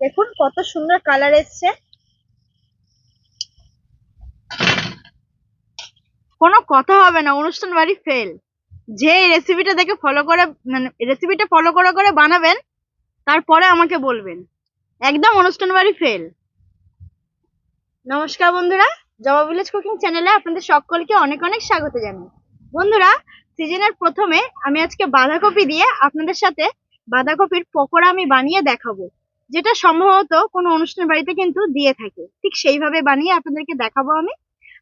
দেখুন কত সুন্দর কালার এসছে। কোনো কথা হবে না, অনুষ্ঠান বাড়ি ফেল। যে রেসিপিটা দেখে ফলো করে, মানে রেসিপিটা ফলো করে করে বানাবেন, তারপরে আমাকে বলবেন একদম অনুষ্ঠান বাড়ি ফেল। নমস্কার বন্ধুরা, জবা ভিলেজ কুকিং চ্যানেলে আপনাদের সকলকে অনেক অনেক স্বাগত জানাই। বন্ধুরা, সিজনের প্রথমে আমি আজকে বাঁধাকপি দিয়ে আপনাদের সাথে বাঁধাকপির পকোড়া আমি বানিয়ে দেখাবো, যেটা সম্ভবত কোনো অনুষ্ঠান বাড়িতে কিন্তু দিয়ে থাকে। ঠিক সেইভাবে বানিয়ে আপনাদেরকে দেখাবো আমি।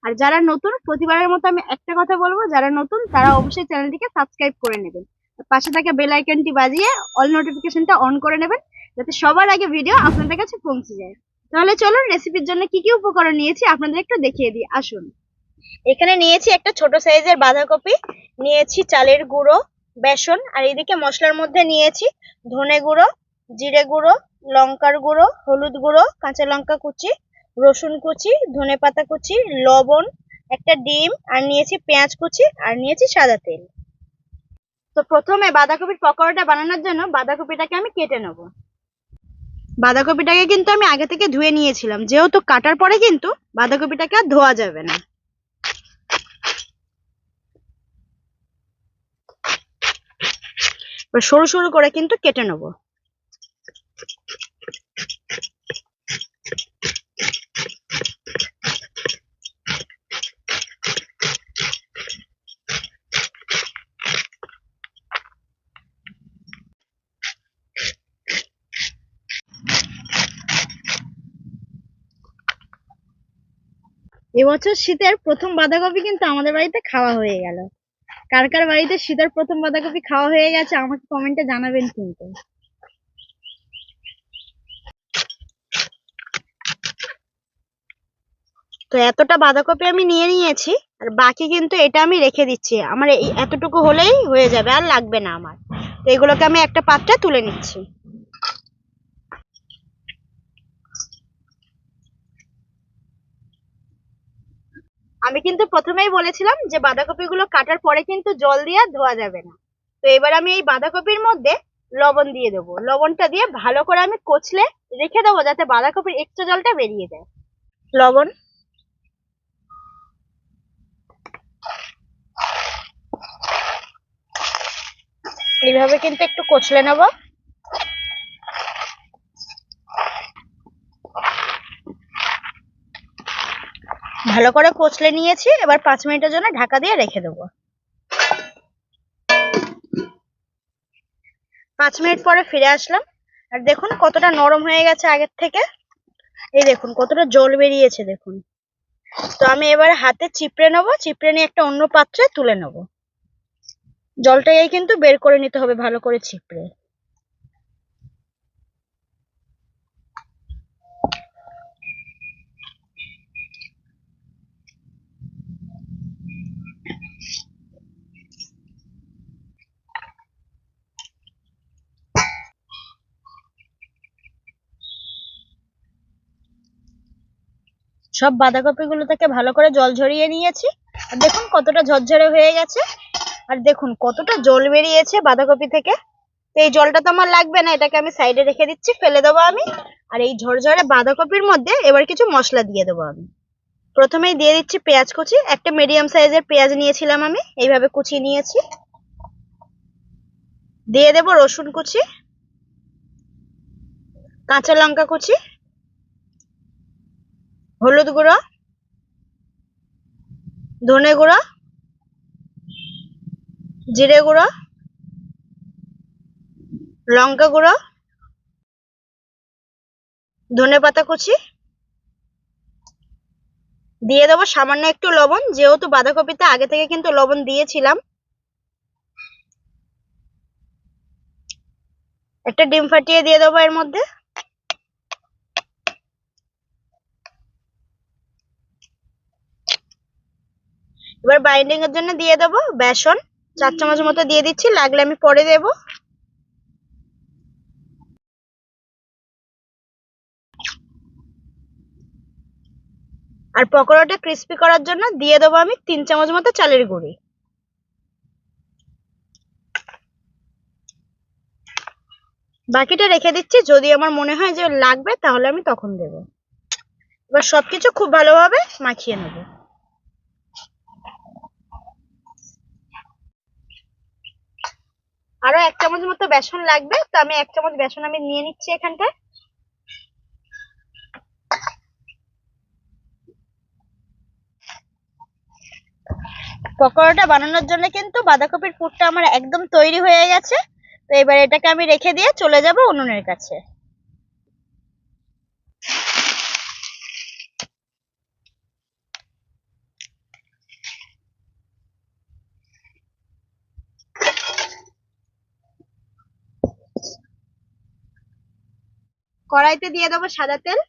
আর যারা নতুন, প্রতিবারের মতো আমি একটা কথা বলবো, যারা নতুন তারা অবশ্যই চ্যানেলটিকে সাবস্ক্রাইব করে নেবেন, পাশে থাকা বেল আইকনটি বাজিয়ে অল নোটিফিকেশনটা অন করে নেবেন, যাতে সবার আগে ভিডিও আপনাদের কাছে পৌঁছে যায়। তাহলে চলুন রেসিপির জন্য কি কি উপকরণ নিয়েছি আপনাদের একটু দেখিয়ে দিই, আসুন। এখানে নিয়েছি একটা ছোট সাইজের বাঁধাকপি, নিয়েছি চালের গুঁড়ো, বেসন, আর এদিকে মশলার মধ্যে নিয়েছি ধনে গুঁড়ো, জিরে গুঁড়ো, লঙ্কার গুঁড়ো, হলুদ গুঁড়ো, কাঁচা লঙ্কা কুচি, রসুন কুচি, ধনেপাতা কুচি, লবণ, একটা ডিম, আর নিয়েছি পেঁয়াজ কুচি, আর নিয়েছি সাদা তেল। তো প্রথমে বাঁধাকপির পকোড়াটা বানানোর জন্য বাঁধাকপিটাকে আমি কেটে নেব। বাঁধাকপিটাকে কিন্তু আমি আগে থেকে ধুয়ে নিয়েছিলাম, যেহেতু কাটার পরে কিন্তু বাঁধাকপিটাকে আর ধোয়া যাবে না। সরু সরু করে কিন্তু কেটে নেব। এবছর শীতের প্রথম বাঁধাকপি কিন্তু আমাদের বাড়িতে খাওয়া হয়ে গেল। কার কার বাড়িতে শীতের প্রথম বাঁধাকপি খাওয়া হয়ে গেছে আমাকে কমেন্টে জানাবেন কিন্তু। তো এতটা বাঁধাকপি আমি নিয়ে নিয়েছি, আর বাকি কিন্তু এটা আমি রেখে দিচ্ছি। আমার এই এতটুকু হলেই হয়ে যাবে, আর লাগবে না আমার। তো এগুলোকে আমি একটা পাত্রে তুলে নিচ্ছি। আমি কিন্তু প্রথমেই বলেছিলাম যে বাঁধাকপিগুলো কাটার পরে কিন্তু জল দিয়ে ধোয়া যাবে না। তো এবার আমি এই বাঁধাকপির মধ্যে লবণ দিয়ে দেবো। লবণটা দিয়ে ভালো করে আমি কচলে রেখে দেবো, যাতে বাঁধাকপির এক্সট্রা জলটা বেরিয়ে যায়। লবণ, এইভাবে কিন্তু একটু কচলে নেব। ভালো করে কচলে নিয়েছি, এবার 5 মিনিটের জন্য ঢাকা দিয়ে রেখে দেবো। 5 মিনিট পরে ফিরে আসলাম, আর দেখুন কতটা নরম হয়ে গেছে আগের থেকে। এই দেখুন কতটা জল বেরিয়েছে, দেখুন। তো আমি এবার হাতে চিপড়ে নেবো, চিপড়ে নিয়ে একটা অন্য পাত্রে তুলে নেব। জলটাই কিন্তু বের করে নিতে হবে ভালো করে চিপড়ে। সব বাঁধাকপি গুলো থেকে ভালো করে জল ঝরিয়ে নিয়েছি, আর দেখুন কতটা ঝরঝরে হয়ে গেছে। আর দেখুন কতটা জল বেরিয়েছে বাঁধাকপি থেকে। তো এই জলটা তো আমার লাগবে না, এটাকে আমি সাইডে রেখে দিচ্ছি, ফেলে দেবো আমি। আর এই ঝরঝরে বাঁধাকপির মধ্যে এবার কিছু মশলা দিয়ে দেবো আমি। প্রথমেই দিয়ে দিচ্ছি পেঁয়াজ কুচি। একটা মিডিয়াম সাইজের পেঁয়াজ নিয়েছিলাম আমি, এইভাবে কুচিয়ে নিয়েছি। দিয়ে দেবো রসুন কুচি, কাঁচা লঙ্কা কুচি, হলুদ গুঁড়ো, ধনে গুঁড়ো, জিরে গুঁড়ো, লঙ্কা গুঁড়ো, ধনেপাতা কুচি। দিয়ে দেবো সামান্য একটু লবণ, যেহেতু বাঁধাকপিতে আগে থেকে কিন্তু লবণ দিয়েছিলাম। একটা ডিম ফাটিয়ে দিয়ে দেবো এর মধ্যে। এবার বাইন্ডিং এর জন্য দিয়ে দেবো বেসন, 4 চামচ মতো দিয়ে দিচ্ছি, লাগলে আমি পরে দেবো। আর পকোড়াটা ক্রিস্পি করার জন্য দিয়ে দেবো আমি 3 চামচ মতো চালের গুঁড়ি। বাকিটা রেখে দিচ্ছি, যদি আমার মনে হয় যে লাগবে তাহলে আমি তখন দেব। এবার সবকিছু খুব ভালোভাবে মাখিয়ে নেব। আরো 1 চামচ মতো বেসন লাগবে, তো আমি 1 চামচ বেসন আমি নিয়ে নিচ্ছি এখানটায়। পকোড়াটা বানানোর জন্য কিন্তু বাঁধাকপির পুরটা আমার একদম তৈরি হয়ে গেছে। তো এবার এটাকে আমি রেখে দিয়ে চলে যাব উনুনের কাছে। কড়াইতে দিয়ে দেবো সাদা তেল।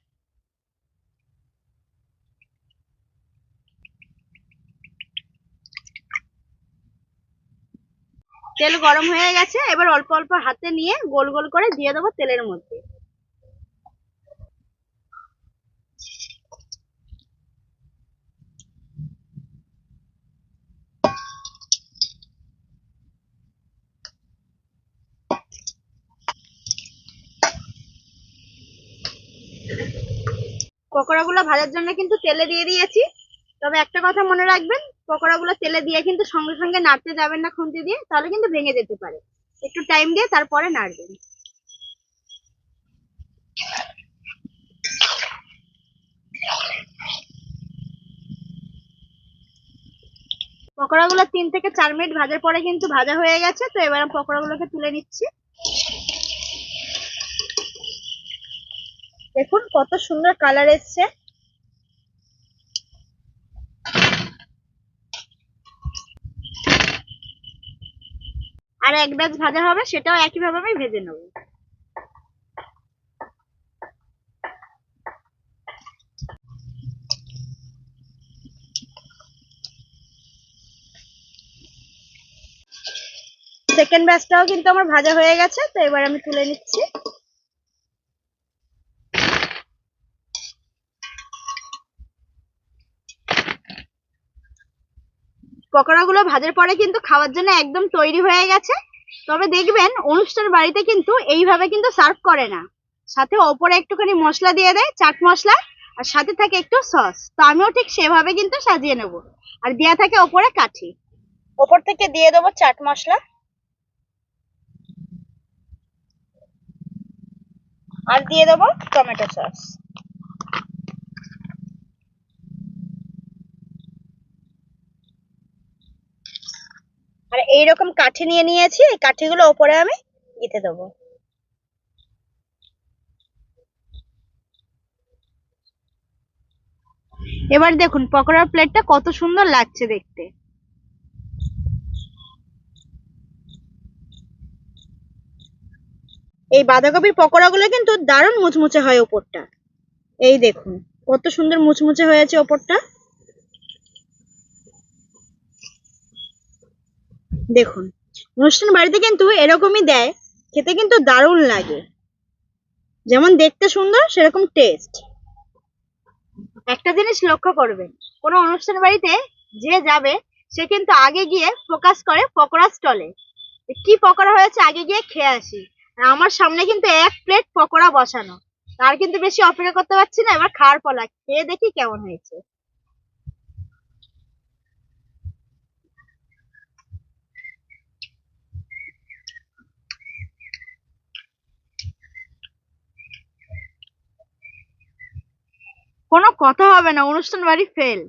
তেল গরম হয়ে গেছে, এবার অল্প অল্প হাতে নিয়ে গোল গোল করে দিয়ে দেবো তেলের মধ্যে। পকোড়াগুলো ভাজার জন্য কিন্তু তেলে দিয়ে দিয়েছি। তবে একটা কথা মনে রাখবেন, পকোড়াগুলো তেলে দিয়ে কিন্তু সঙ্গে সঙ্গে নাড়তে যাবেন না খুন্তি দিয়ে, তাহলে কিন্তু ভেঙে যেতে পারে। একটু টাইম দিয়ে তারপরে নাড়বেন। পকোড়াগুলো 3 থেকে 4 মিনিট ভাজার পরে কিন্তু ভাজা হয়ে গেছে। তো এবার আমি পকোড়াগুলোকে তুলে নিচ্ছি। দেখুন কত সুন্দর কালার এসছে। আর এক ব্যাচ ভাজা হবে, সেটাও একইভাবে আমি ভেজে নেবো। সেকেন্ড ব্যাচটাও কিন্তু আমার ভাজা হয়ে গেছে। তো এবার আমি তুলে নিচ্ছি। পকোড়াগুলো ভাজার পরে কিন্তু খাওয়ার জন্য একদম তৈরি হয়ে গেছে। তবে দেখবেন অনুষ্ঠান বাড়িতে কিন্তু এইভাবে কিন্তু সার্ভ করে না, সাথে ওপরে একটুখানি মশলা দিয়ে দেয়, চাট মশলা, আর সাথে থাকে একটু সস। তো আমিও ঠিক সেভাবে কিন্তু সাজিয়ে নেব। আর দেয়া থাকে ওপরে কাঠি, ওপর থেকে দিয়ে দেবো চাট মশলা, আর দিয়ে দেবো টমেটো সস। আর এইরকম কাঠি নিয়ে নিয়েছি, এই কাঠিগুলো ওপরে আমি দিতে দেবো। এবার দেখুন পকোড়ার প্লেটটা কত সুন্দর লাগছে দেখতে। এই বাঁধাকপির পকোড়াগুলো কিন্তু দারুণ মুচমুচে হয় ওপরটা। এই দেখুন কত সুন্দর মুচমুচে হয়েছে ওপরটা। দেখুন অনুষ্ঠান বাড়িতে কিন্তু এরকমই দেয়, খেতে কিন্তু দারুণ লাগে। যেমন দেখতে সুন্দর সেরকম টেস্ট। একটা জিনিস লক্ষ্য করবেন, কোনো অনুষ্ঠান বাড়িতে যে যাবে সে কিন্তু আগে গিয়ে ফোকাস করে পকোড়া স্টলে, কি পকোড়া হয়েছে আগে গিয়ে খেয়ে আসি। আর আমার সামনে কিন্তু 1 প্লেট পকোড়া বসানো, তার কিন্তু বেশি অপেক্ষা করতে পারছি না। এবার খাওয়ার পালা, খেয়ে দেখি কেমন হয়েছে। কোনো কথা হবে না, অনুষ্ঠান বাড়ি ফেল।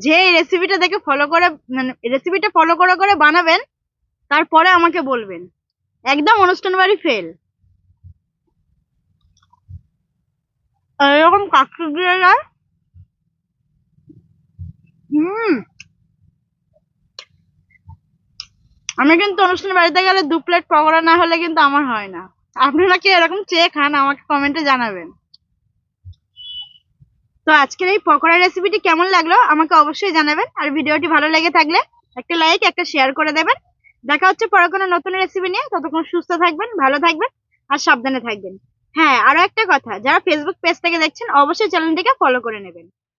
যে রেসিপিটা দেখে ফলো করে, মানে রেসিপিটা ফলো করে করে বানাবেন, তারপরে আমাকে বলবেন। একদম অনুষ্ঠান বাড়ি ফেল। এরকম কাকড়ি দিয়ে যায়। হুম, আমি কিন্তু অনুষ্ঠান বাড়িতে গেলে 2 প্লেট পকোড়া না হলে কিন্তু আমার হয় না। আপনারা কি এরকম চেয়ে খান? আমাকে কমেন্টে জানাবেন। তো আজকের এই পকোড়া রেসিপিটি কেমন লাগলো আমাকে অবশ্যই জানাবেন। আর ভিডিওটি ভালো লেগে থাকলে একটা লাইক, একটা শেয়ার করে দেবেন। দেখা হচ্ছে পরে কোনো নতুন রেসিপি নিয়ে। ততক্ষণ সুস্থ থাকবেন, ভালো থাকবেন, আর সাবধানে থাকবেন। হ্যাঁ, আরো একটা কথা, যারা ফেসবুক পেজ থেকে দেখছেন অবশ্যই চ্যানেলটিকে ফলো করে নেবেন।